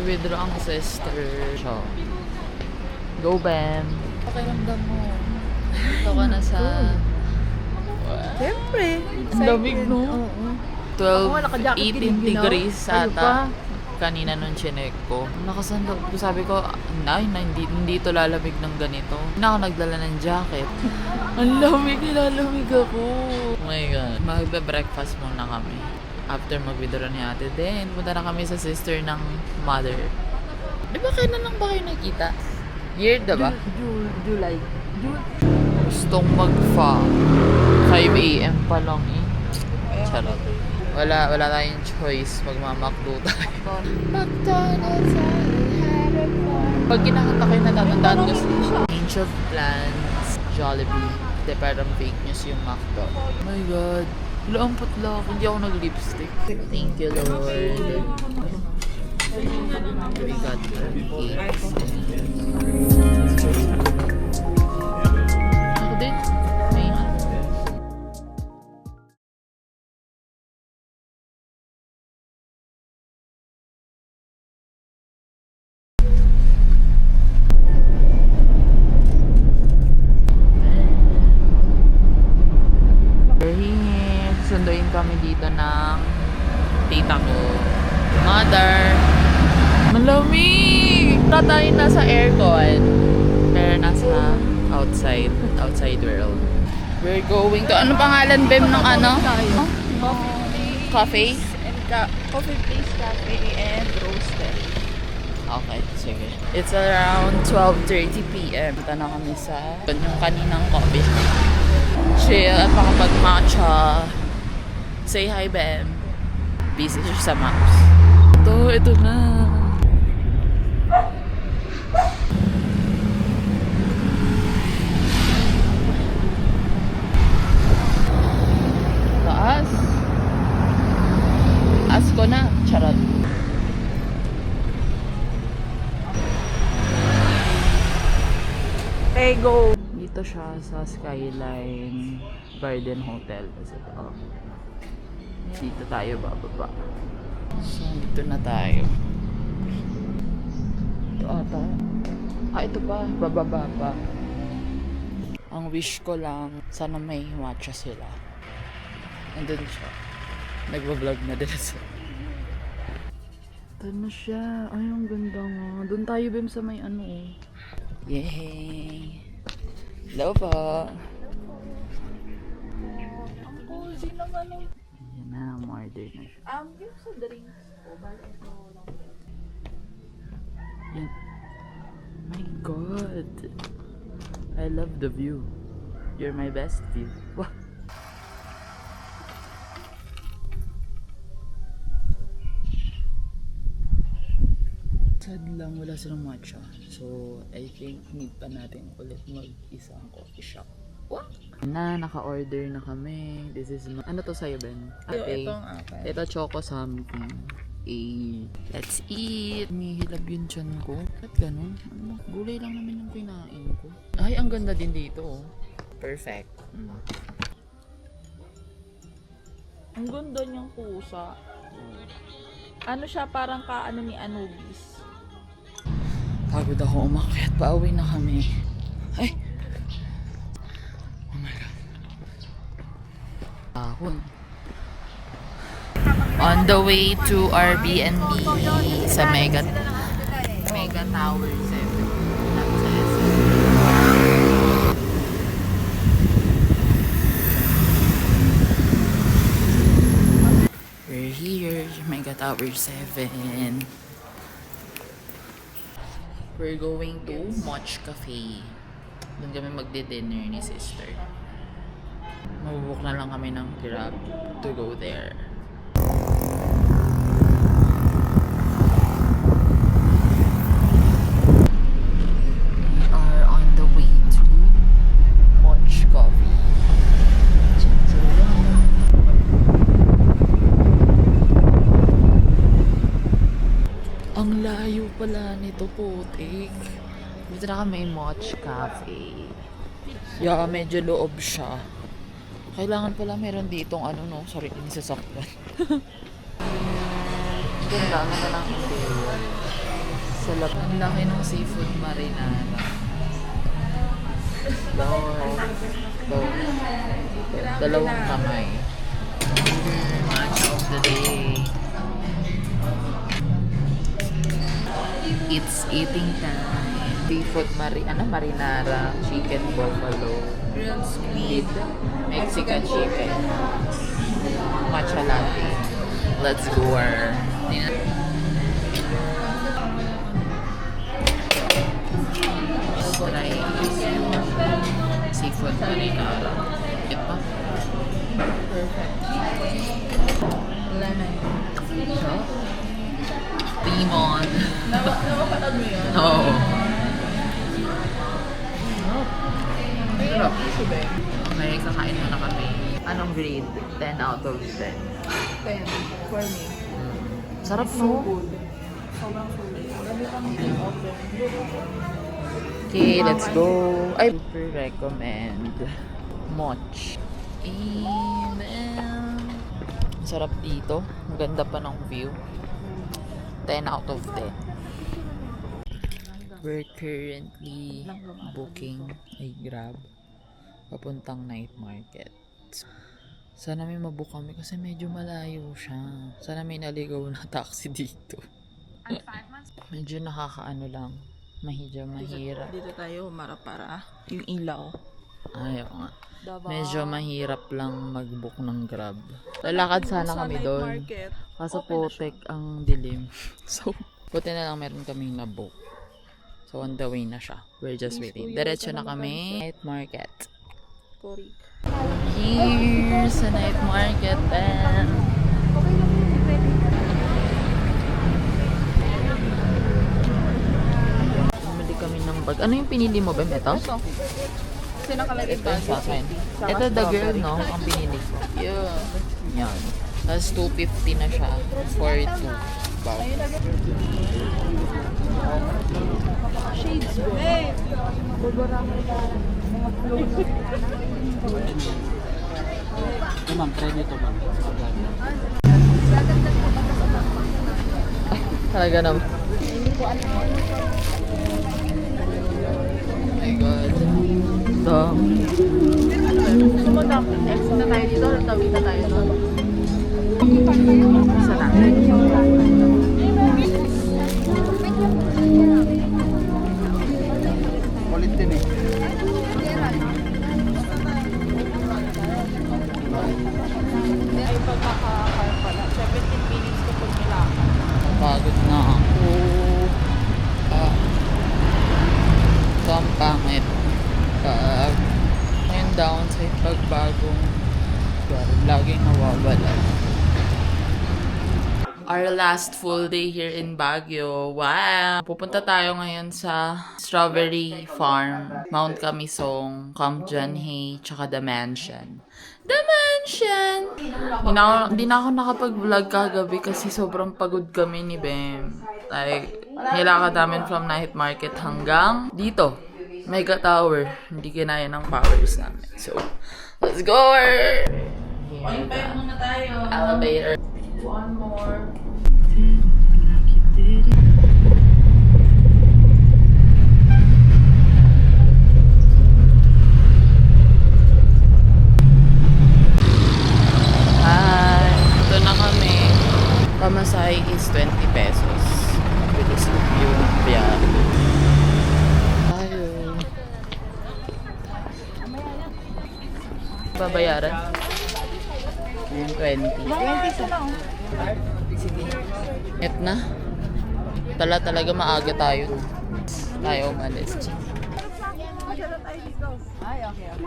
Mag-withdraw ang sister. So, go, Bam. Pakiramdam mo. Ito ka na sa... Siyempre. Ang lamig, no? Oo. 12, naka-jacket 18 din, degrees Ayun ata. Kanina nung chinek ko. Nakasandal ko. Sabi ko, hindi to lalamig ng ganito. Hindi na ako nagdala ng jacket. Ang lamig, nilalamig ako. Oh my God. Magbe-breakfast muna kami. After mag-withdraw ni ate. Then, punta na kami sa sister ng mother. Di ba kailan lang ba kayo nakita? Year, diba? July. Gustong mag-fa. 5 a.m. pa lang eh. Charot. Wala tayong choice. Magmamakdo tayo. McDonald's, pag kinakanta kayo, natatandaan ko sa Change of Plans, Jollibee. Hindi, parang fake news yung McDo. Oh my God. Wala ang putla ako. Hindi ako nag-lipstick. Thank you, Lord. We got cakes. Ako din. May sunduin kami dito ng tita ko. Mother! Malamig! Wala tayo nasa aircon. Pero nasa outside world. We're going to, ano pangalan, Bem, ng ano? Cafe? Coffee Place Cafe and Roasted. Okay, sige. It's around 12:30 p.m. Punta na kami sa yung kaninang coffee shop. Chill at makapag-matcha. Say hi, Bem. Busy siya sa maps. Ito na. Taas. Taas ko na. Charot. Okay, go. Dito siya sa Skyline Garden Hotel. Dito tayo bababa. So, dito na tayo. Ito ata. Ito pa. Bababa pa. Ang wish ko lang, sana may matcha sila. Andun siya. Nagbablog na din siya. Ito na siya. Ay, ang ganda nga. Doon tayo, Bim, sa may ano eh. Yay! Hello po! Ang cozy naman eh. Yan na, order na siya. Yung sa drinks ko, bakit ito lang? Yan. My God! I love the view. You're my best view. Wow! Sad lang, wala silang matcha. So, I think need pa natin ulit mag-isang coffee shop. What? Naka-order na kami. This is ano to sa'yo, Ben? Itong akin. Ito choco something. Let's eat. Humihilab yung tiyan ko. Ba't ganun? Ano? Gulay lang naman yung kinain ko. Ay, ang ganda din dito. Perfect. Ang ganda niyang pusa. Ano siya, parang kaano ni Anubis. Pagod ako umakyat. Pauwi na kami. Ay! Oh my God. Ahon. On the way to Airbnb sa Mega Tower 7. We're here, Mega Tower 7. We're going to Moch Cafe. Doon kami magdi-dinner ni sister. Mabubook na lang kami ng Grab to go there. We are on the way to Moch Coffee. Ang layo pala nito, putik. Dito na kami, Moch Cafe. Yeah, medyo loob siya. Kailangan pala meron ditong ano, no? Sorry, ini sasakyan. Ganda na lang interior. Sa lap. Ang laki ng seafood marinara. Dalawang kamay. Match of the day. It's eating time. Seafood marinara, chicken buffalo, grilled squid, Mexican chicken, matcha latte. Let's go. Try seafood marinara. Ito. Perfect. Lemon. Limon. Napapanood mo yun? Oo. Sarap. Okay, kakain mo na kami. Anong grade? 10 out of 10. 10 for me. Sarap So no? good. Sobrang sulit. Dami kang option. Okay, let's go. I super recommend Moch. Amen. Sarap dito. Ang ganda pa ng view. 10 out of 10. We're currently booking a Grab papuntang night market. Sana may mabook kami kasi medyo malayo siya. Sana may naligaw na taxi dito. Medyo nakakaano lang. Mahirap. Dito tayo para yung ilaw. Ayaw nga. Davao. Medyo mahirap lang mag-book ng Grab. Lalakad sana kami doon. Kaso putek ang dilim. So, buti na lang meron kaming na-book. So, on the way na siya. We're just waiting. Diretso na kami. Night market. Korik. Here sa night market. And bumili kami ng bag. Ano yung pinili mo, Bem? Ito? Ito. Kasi nakalagay Ito yung sa akin. Ito the girl, no? Ang pinili ko. Yeah. Yan. Tapos 250 na siya for 2 bag. Shades bro. Hey! Ma'am, try nito ma'am. Talaga naman. Oh my God. Ito. Sumunod ako. Exit na tayo dito. Tawid na tayo doon. Isa natin. Kulit din eh. Ay, pagkaka-car pala. 17 minutes kapag nilakad. Pagod na ako. Ito ang pangit. Pag yung downside pag bagong laging nawawala. Our last full day here in Baguio. Wow! Pupunta tayo ngayon sa Strawberry Farm, Mount Camisong, Camp John Hay, tsaka The Mansion. The Mansion! Hindi na ako nakapag-vlog kagabi kasi sobrang pagod kami ni Bem. Like, nilakad namin from night market hanggang dito. Mega Tower. Hindi kinaya ng powers namin. So, let's go! Point 5 muna tayo. Elevator. One more. Hi! Ito na kami. Pamasahe is 20 pesos. Bilis yung biyahe. Tayo. Babayaran? 20. 20 sa lang. Sige. Et na. Talaga maaga tayo. Tayo umalis. Ay, okay.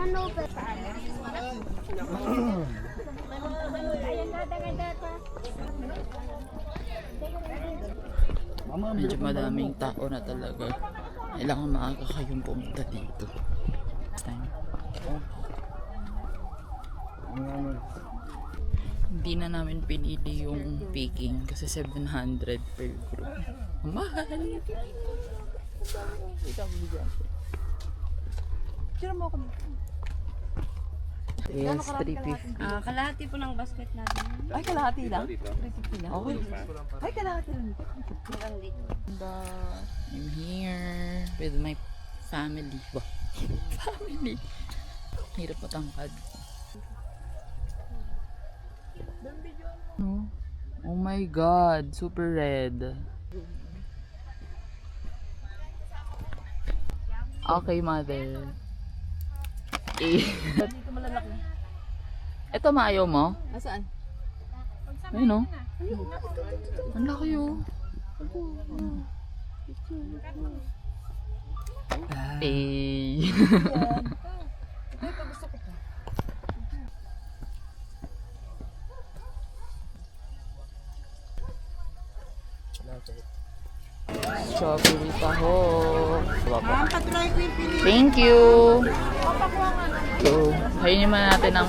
Medyo madaming tao na talaga. Kailangan maaga kayong pumunta dito. Next time. Hindi na namin pinili yung picking kasi 700 per group. Ang mahal. Tira mo ako. Yes, 350. Kalahati po ng basket natin. Ay, kalahati lang? 350 lang? Okay. Ay, kalahati lang. Meron dito. I'm here with my family. Bah, family. Hirap matangkad. No? Oh my God, super red. Okay, mother. Eh. Dito malalaki. Ito maayaw mo? Nasaan? Ayun, oh. Ang laki, oh. Eh. Ito gusto ko pa. Strawberry taho. Thank you. So, kainin naman natin ang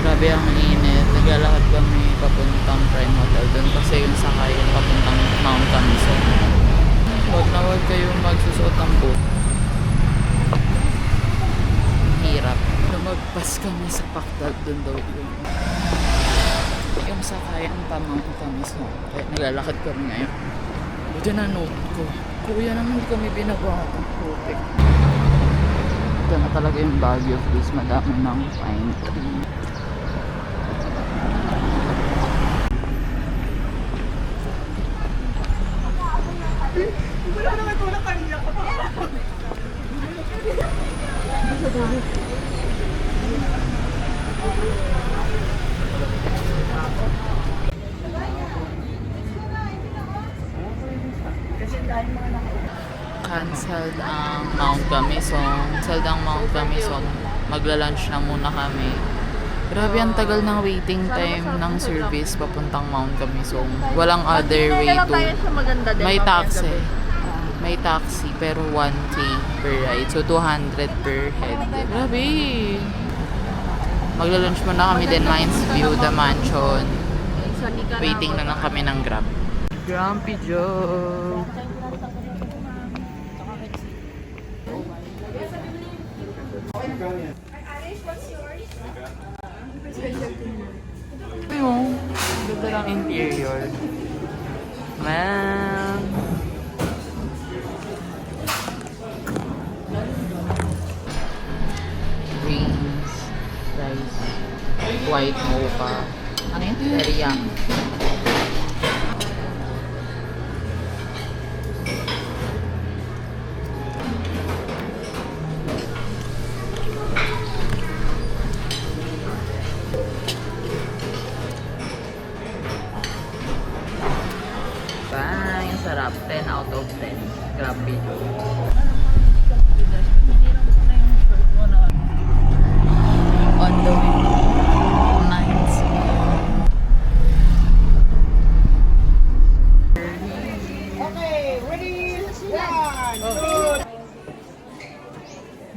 grabe ang init. Naglalakad kami papuntang Prime Hotel doon kasi yung sakayan papuntang Mount Camison. Huwag na huwag kayong magsusuot ng boot. Hirap. Lumagpas kami sa Pactal doon daw yung sakayan pa Mount Camison. Kaya naglalakad kami ngayon. Buti na note ko. Kuya naman hindi kami binabawa ng putik. Ito na talaga yung Baguio of this. Madami ng pine tree. Cancelled ang Mount Camison. Cancelled ang Mount Camison. Magla-lunch na muna kami. Grabe ang tagal ng waiting time ng service papuntang Mount Camison. Walang other way to. maganda din. May taxi. May taxi pero 1K per ride. So 200 per head. Grabe. Magla-lunch muna kami din Mines View, The Mansion. Waiting na lang kami ng Grab. Grumpy Joe. Ayun, ganda lang interior. Man. Greens, rice, white mocha. Ano yun? Very yummy. Bang! Ang sarap. 10 out of 10. Grabe. On the way. Nice.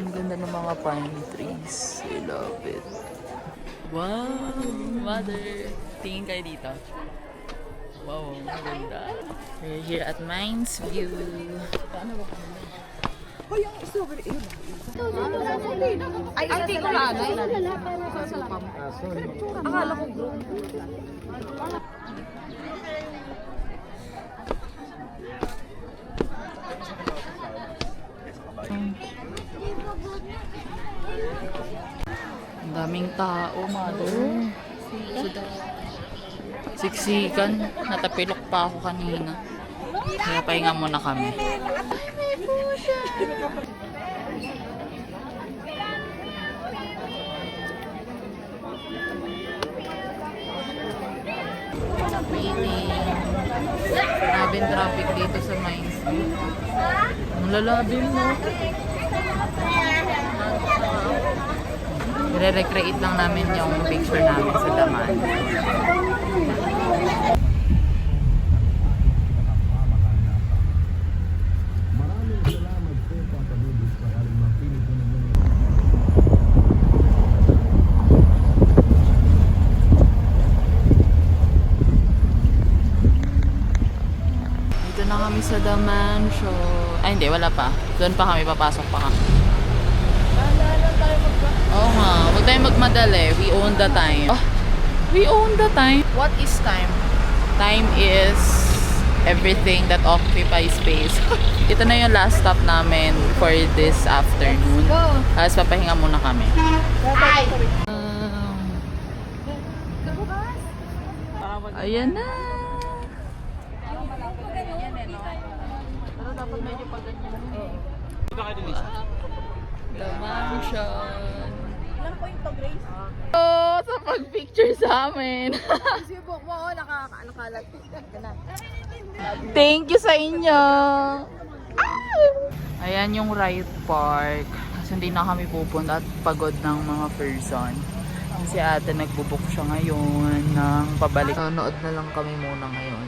Ang ganda ng mga pine trees. I love it. Wow! Mother! Tingin kayo dito. Wow, maganda. We're here at Mines View. Ay, hindi ko lang. Akala ko group. Ang daming tao, mother. Siksikan. Natapilok pa ako kanina. Kaya pahinga muna kami. Waiting. Grabing traffic dito sa Mines. Ang lalabil, no? I-recreate lang namin yung picture namin sa Daman. na kami sa The Mansion. Ay, hindi. Wala pa. Doon pa kami. Papasok pa kami. Oo nga. Huwag tayong magmadali. We own the time. Oh, we own the time. What is time? Time is everything that occupies space. Ito na yung last stop namin for this afternoon. Tapos papahinga muna kami. Ayan na. Pero dapat medyo pa ganyan. The Mansion. Ilan po yung Grace? Oh, sa pag-picture sa amin. Sibok mo, nakalat. Thank you sa inyo. Ayan yung right park. Kasi hindi na kami pupunta at pagod ng mga person. Si ate nagbubuk siya ngayon ng pabalik. Nood na lang kami muna ngayon.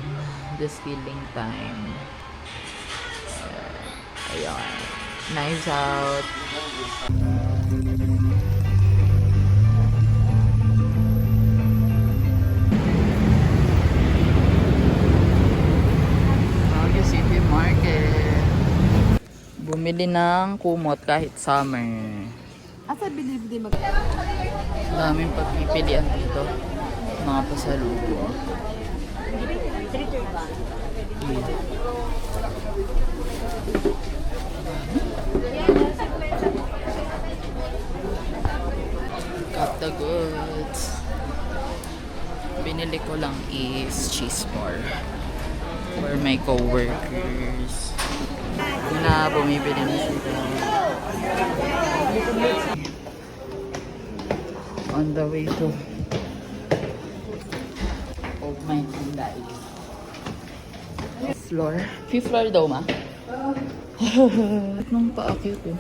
Just killing time. Ayan. Nice out. Baguio City Market. Bumili ng kumot kahit summer. Asa believe di mag... Daming pagpipilian dito. Mga pasalubong. Got the goods. Binili ko lang is cheese bar for my co-workers. Yun na, bumibili na sila. On the way to Old Mine Hyundai. Floor. Fifth floor daw, ma? Nung paakit ko.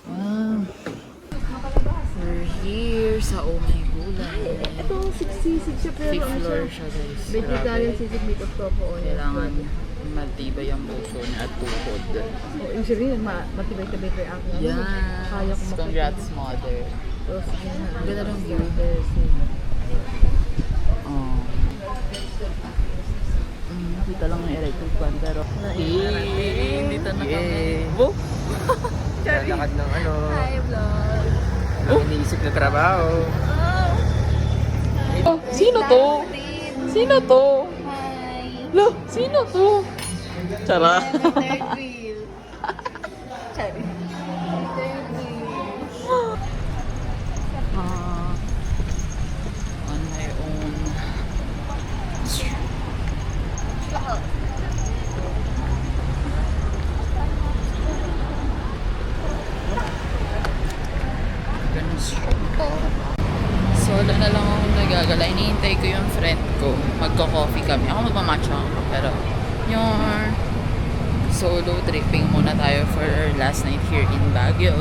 Wow. We're here sa Oh My Gulay. Ito, 66 siya pero Fifth ano floor siya? siya, guys. Vegetarian sisig meat of tofu. Kailangan matibay ang puso niya at tuhod. Yung sabihin, matibay-tibay pa yung aking. Yes! Kaya ko Congrats, mother. Tapos, Ang ganda ng view. Oh. Kita lang yung electric fan pero dito na kami. Oh! Lalakad ng ano. Hi, vlog. Ang iniisip na trabaho. Oh, sino to? Sino to? Hi. Lo, sino to? Tsara. Third wheel. Sorry. Third wheel. On my own. Ganun solo na lang ako nagagala. Iniintay ko yung friend ko. Magko-coffee kami. Ako magmamatcha ako. Pero yung solo tripping muna tayo for our last night here in Baguio.